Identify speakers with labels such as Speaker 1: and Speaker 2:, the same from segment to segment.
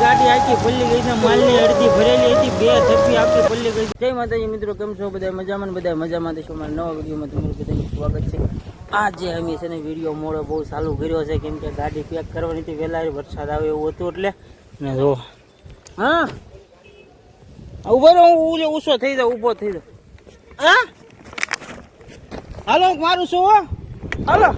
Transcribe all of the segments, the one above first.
Speaker 1: ગાડી આખી પલ્લી ગઈ છે, માલની અડધી ભરેલી હતી, 2 થપ્પી આખી પલ્લી ગઈ. જય માતાજી મિત્રો, કેમ છો બધા? મજામાં? બધા મજામાં થશો. મારા નવા વિડીયોમાં તમારું બધાનું સ્વાગત છે. આજે અમે છે ને વિડીયો મોડો બહુ ચાલુ કર્યો છે, કેમ કે ગાડી પેક કરવાની હતી વહેલા, વરસાદ આવે એવું હતું એટલે. ને જો હા ઉભો રહો, હું ઊંચો થઈ જાઉં, ઊભો થઈ જાઉં. હા હાલો મારું શું હો, હાલો.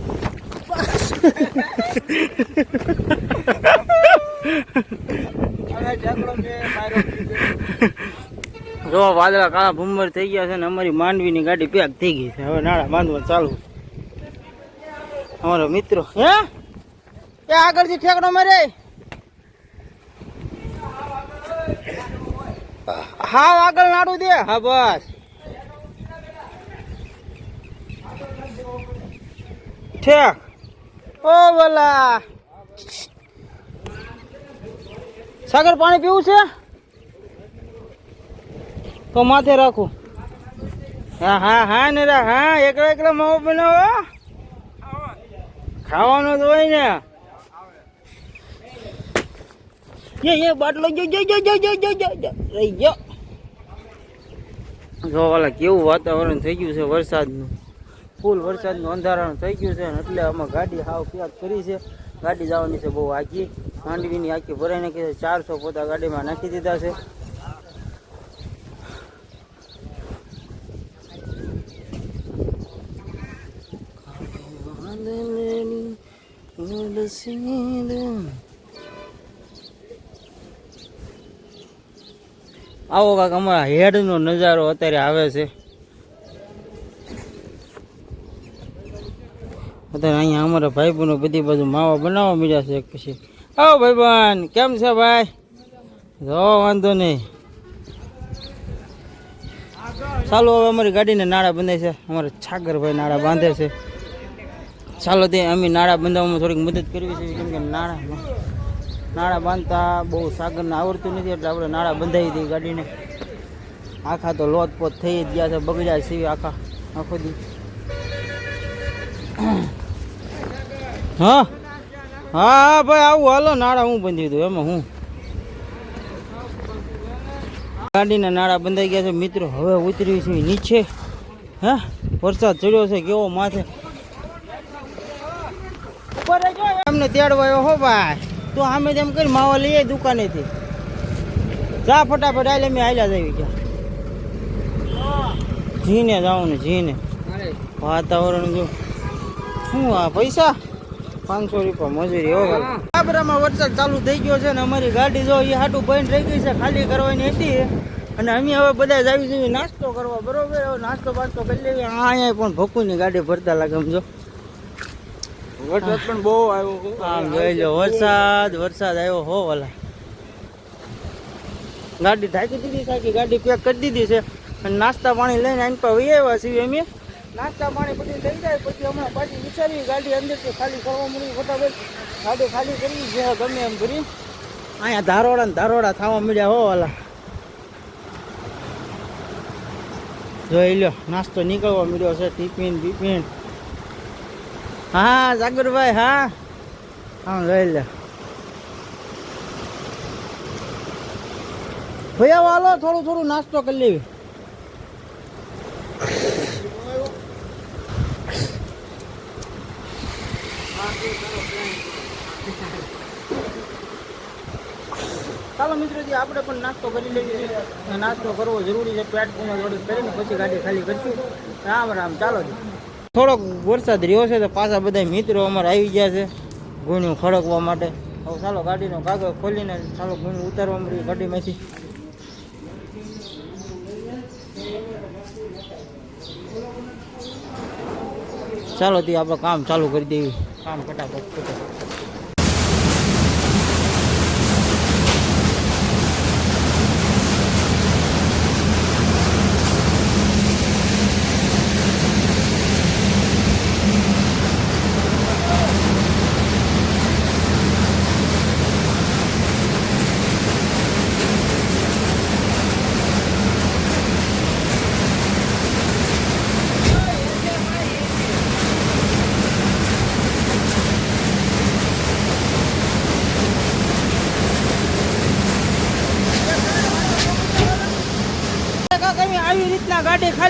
Speaker 1: જો વાદળા કાળા ભૂમર થઈ ગયા છે ને અમારી માંડવીની ગાડી પેક થઈ ગઈ છે. હવે નાળા બાંધવા ચાલુ. અમારો મિત્રો હે એ આગળથી ઠેકડો મારે. હા આગળ નાડું દે. હા બસ ઠેક. ઓ બોલા સાગર પાણી પીવું છે તો માથે રાખું. હા હા હા ને હા એકલા એકલા માવો બનાવો, ખાવાનું તો હોય ને. એ બાટલો રહી ગયો. જો વાલા કેવું વાતાવરણ થઈ ગયું છે વરસાદનું, ફૂલ વરસાદનું અંધારાનું થઈ ગયું છે એટલે અમે ગાડી હાવ પેક કરી છે. ગાડી જવાની છે બહુ આખી, માંડવીની આખી ભરાઈ નાખી છે. 400 પોતા ગાડીમાં નાખી દીધા છે. આવો કાક અમારા હેડનો નજારો અત્યારે આવે છે. અત્યારે અહીંયા અમારા ભાઈબંધો બધી બાજુ માવા બનાવવા મળ્યા છે. પછી આવો ભાઈબંધ, કેમ છે ભાઈ? જો વાંધો નહીં. ચાલો હવે અમારી ગાડીને નાળા બંધાય છે. અમારા છાગરભાઈ નાળા બાંધે છે. ચાલો તે અમે નાળા બંધાવવામાં થોડીક મદદ કરવી છે, કેમ કે નાળા બાંધતા બહુ સાગરને આવડતું નથી એટલે આપણે નાળા બંધાવી દઈએ ગાડીને. આખા તો લોતપોત થઈ જ ગયા છે, બગડ્યા સીવી આખો દી. હા હા ભાઈ આવું હાલો, નાળા હું બંધી દઉં એમાં હું. ગાડીના નાળા બંધાઈ ગયા છે મિત્રો. હવે ઉતરી છે નીચે. હે વરસાદ ચડ્યો છે કેવો માથે. એમને તેડવા આવ્યો હો ભાઈ, તો આમે તેમ કરી માવા લઈએ દુકાનેથી. જા ફટાફટ આલે, મેં હાલ્યા જવી ક્યાં જીને જાઉં ને જીને. વાતાવરણ જો શું આ પૈસા 500 રૂપિયા મજૂરી હો ભાઈ. બરાબરમાં વરસાદ ચાલુ થઈ ગયો છે ને અમારી ગાડી જો એ હાટું બંધ રહી ગઈ છે, ખાલી કરવાની હતી. અને અમે હવે બધા જ આવી જઈએ નાસ્તો કરવા. બરોબર, હવે નાસ્તો બાસ્તો કરી લેવી. અહીંયા પણ ભકુની ગાડી ભરતા લાગે સમજો. વરસાદ પણ બહુ આવ્યો. આમ જોઈ લો વરસાદ આવ્યો હો વાલા. ગાડી ઢાંકી દીધી, ગાડી પેક કરી દીધી છે. અને નાસ્તા પાણી લઈને આને પર વહી આવ્યા છીએ અમે. નાસ્તા પાણી બધું થઈ જાય પછી હમણાં પાછી વિચારી ગાડી અંદરથી ખાલી કરવા મળી. ફટાફટ ગાડી ખાલી કરવી છે ગમે એમ કરી. અહીંયા ધારોડા ને ધારોડા થવા મળ્યા હો વાલા. જોઈ લો નાસ્તો નીકળવા મળ્યો છે. ટિફિન બીફિન. હા સાગરભાઈ હા હા જોઈ લે ભૈયા વાલો થોડું નાસ્તો કરી લેવી. ચાલો મિત્રોજી આપણે પણ નાસ્તો કરી લેવી છે. નાસ્તો કરવો જરૂરી છે. પેટ પૂર્ણ થોડીક કરીને પછી ગાડી ખાલી કરશું. રામ રામ. ચાલો થોડોક વરસાદ રહ્યો છે તો પાછા બધા મિત્રો અમારે આવી ગયા છે ગુણ્યું ખડકવા માટે. હવે ચાલો ગાડીનો કાગળ ખોલીને ચાલો ગુણ્યું ઉતારવા મળ્યું ગાડીમાંથી. ચાલો તે આપણે કામ ચાલુ કરી દેવી. કામ ફટાફટ.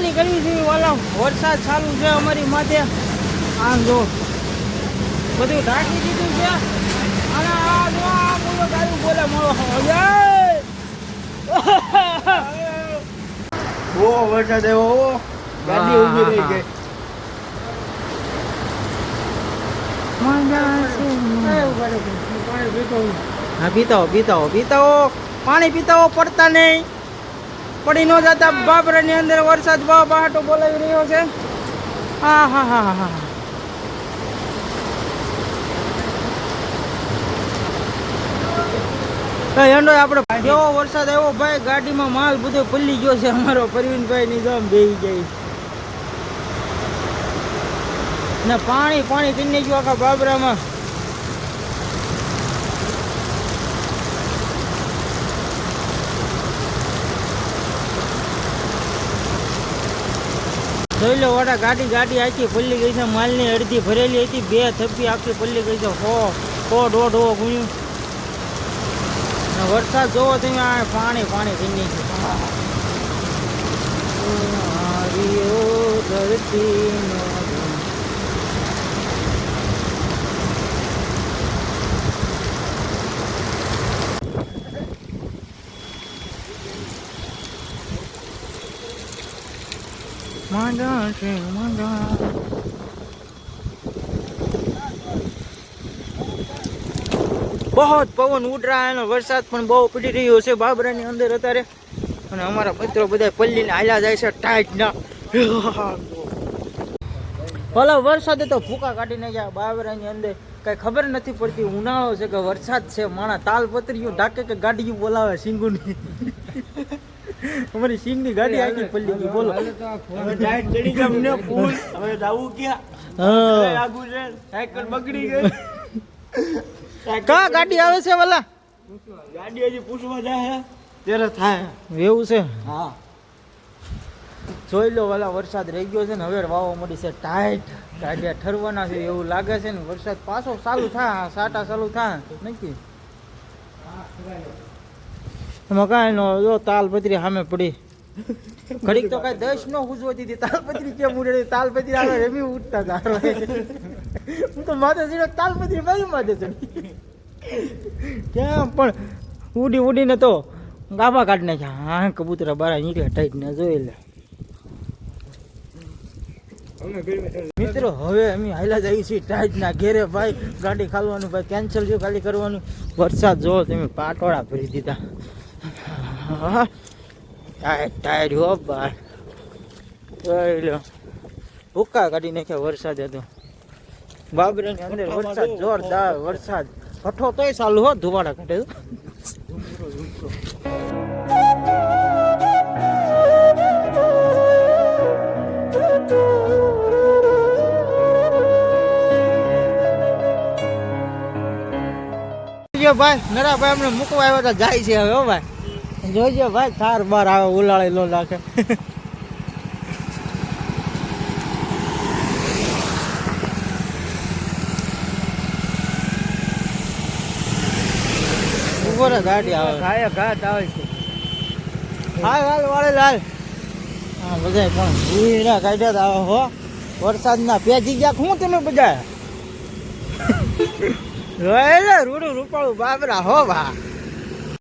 Speaker 1: મહેરબાની કરવી જોઈએ વાલા, વરસાદ ચાલુ છે અમારી માથે. આમ જો બધું ઢાંકી દીધું છે અને આ જો આ બોલો ગાયું બોલે મળો.
Speaker 2: બહુ વરસાદ આવ્યો, ગાડી ઊભી રહી ગઈ.
Speaker 1: હા પીતાઓ પાણી પીતાઓ, પડતા નહીં, પડી ન જતા. બાબરાની અંદર વરસાદ બહાટો બોલાવી રહ્યો છે. હા હા હા હા હા. એનો આપણે કેવો વરસાદ આવ્યો ભાઈ, ગાડીમાં માલ બધો પલ્લી ગયો છે અમારો. પરવીનભાઈ ની જામ બેહી ગઈ ને પાણી કરી ગયું આખા બાબરામાં. જોઈ લો વાડા, ગાડી આખી પલ્લી ગઈ છે. માલની અડધી ભરેલી હતી, 2 થપ્પી આખી પલ્લી ગઈ છે. 100 ગુણ્યું. વરસાદ જોવો તમે, આ પાણી થઈ બહુ પવન ઉડ રહા है, વરસાદ પણ બહુ પડી રહ્યો છે બાબરાની અંદર અત્યારે. અને અમારા મિત્રો બધા પલ્લીને હાલ્યા જાય છે ટાઈટ ના. ભલે વરસાદે તો ભૂકા કાઢી નાખ્યા બાબરાની અંદર. કઈ ખબર નથી પડતી, ઉનાળો છે કે વરસાદ છે. માણા તાલપત્રીઓ ઢાકે કે ગાડીઓ બોલાવે સિંગુની. અમારી સિંગની ગાડી આખી પલ્લી ગઈ. બોલો
Speaker 2: ટાઈટ ચડી ગયા અમને ફૂલ. હવે જાવું ક્યાં?
Speaker 1: હા,
Speaker 2: આગુ છે, સાયકલ બગડી ગઈ.
Speaker 1: કા ગાડી આવે છે વાલા?
Speaker 2: ગાડી હજી પૂછવા જાય ત્યારે થાય
Speaker 1: એવું છે.
Speaker 2: હા,
Speaker 1: જોઈ લો વાલા, વરસાદ રહી ગયો છે ને હવે વાવો મળી છે ટાઈટ. ગાડિયા ઠરવાના છે એવું લાગે છે ને. વરસાદ પાછો ચાલુ થાય, સાટા ચાલુ થાય નક્કી. એમાં કાંઈ નો જો તાલપત્રી સામે પડી. ઘડીક તો કઈ 10 ન ઉજવતી હતી, તાલપત્રી કેમ ઉડે? તાલપત્રી આવે એમ ઉઠતા હતા. હું તો માથે સીધો તાલપત્રી બાજુ માથે ચડી. ક્યાં પણ ઉડીને તો ગાભા કાઢી નાખ્યા. હા, કબૂતરા બારા નીકળ્યા ટાઈટ ને જોઈ લે. મિત્રો હવે અમે હાલ્યા જઈએ છીએ ટાઈટ ના ઘેરે ભાઈ. ગાડી ખાલવાનું ભાઈ કેન્સલ છે, ખાલી કરવાનું. વરસાદ જો તમે, પાટોળા ભરી દીધા. ટાયર હો ભાઈ, જોઈ લો ભૂકા કાઢી નાખ્યા વરસાદ હતો બાબરાની અંદર. વરસાદ જોરદાર વરસાદ, કઠો તોય ચાલુ હો, ધુવાડા કાઢે. ભાઈ નરાભાઈ અમને મૂકવા આવ્યા હતા, જાય છે હવે. હો ભાઈ જોઈજો ભાઈ, થાર બાર આવે, ઉલાળે લો નાખે. ઉપર ગાડી આવે, ઘાટ આવે છે. હાલ વાળે લાલ. હા બધા પણ ભૂરા કાઢ્યા હતા હો વરસાદના. પેજી ગયા શું તમે બધા? રૂડું રૂપાળું બાબરા હો ભા.